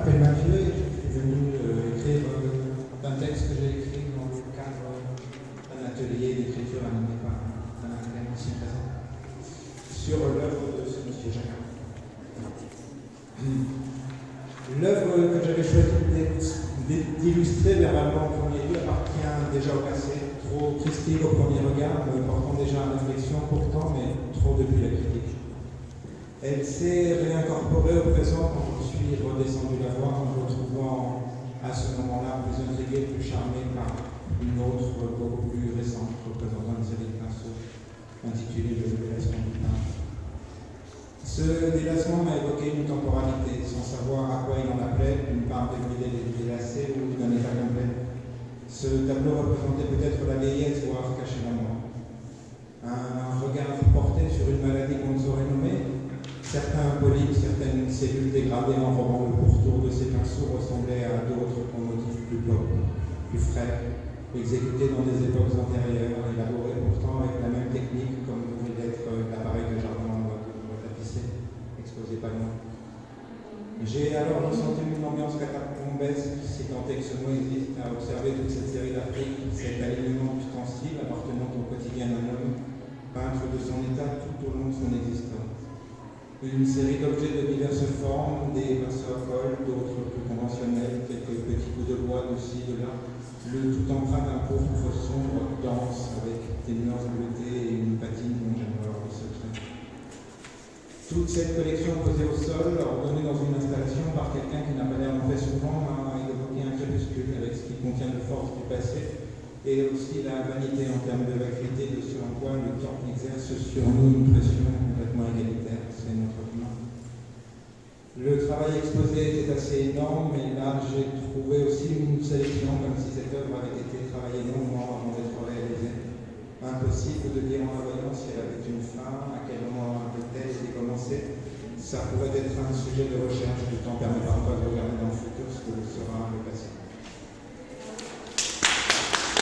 m'appelle Mathieu et je suis venu écrire un texte que j'ai écrit dans le cadre d'un atelier d'écriture animé par un académicien ici présent sur l'œuvre de ce monsieur Jacquard. L'œuvre que j'avais choisi d'illustrer verbalement au premier lieu appartient déjà au passé, trop christique au premier regard, me portant déjà à réflexion pourtant, mais trop depuis la critique. Elle s'est réincorporée au présent quand je suis redescendu la voir, en me retrouvant à ce moment-là plus intrigué, plus charmé par une autre beaucoup plus récente, représentant une série de pinceaux intitulée Le délassement du peintre. Ce délassement m'a évoqué une temporalité, sans savoir à quoi il en appelait, d'une part débrider les délassés ou d'un état complet. Ce tableau représentait peut-être la vieillesse, voire cachait la mort. Un regard porté sur une maladie qu'on ne saurait nommer. Certains polypes, certaines cellules dégradées enrobant le pourtour de ces pinceaux ressemblaient à d'autres aux motifs plus pauvres, plus frais, exécutés dans des époques antérieures, élaborés pourtant avec la même technique comme pouvait l'être l'appareil de jardin en bois tapissé, exposé pas loin. J'ai alors ressenti une ambiance catacombesque, si tant est que ce mot existe, à observer toute cette série d'articles, cet alignement ustensile appartenant au quotidien d'un homme, peintre de son état tout au long de son existence. Une série d'objets de diverses formes, des pinceaux à colle, d'autres plus conventionnels, quelques petits bouts de bois de-ci, de là, le tout empreint d'un pourpre sombre, dense, avec des nuances bleutées et une patine dont j'aimerais avoir le secret. Toute cette collection posée au sol, ordonnée dans une installation par quelqu'un qui n'a pas l'air d'en faire souvent, m'a évoqué un crépuscule avec ce qui contient de force du passé et aussi la vanité en termes de vacuité de ce en quoi le temps exerce sur nous une pression complètement égalitaire, c'est notre humain. Le travail exposé était assez énorme, mais là j'ai trouvé aussi une sélection, comme si cette œuvre avait été travaillée longuement avant d'être réalisée. Impossible de dire en la voyant si elle avait une fin, à quel moment avait-elle été commencée. Ça pourrait être un sujet de recherche, le temps permet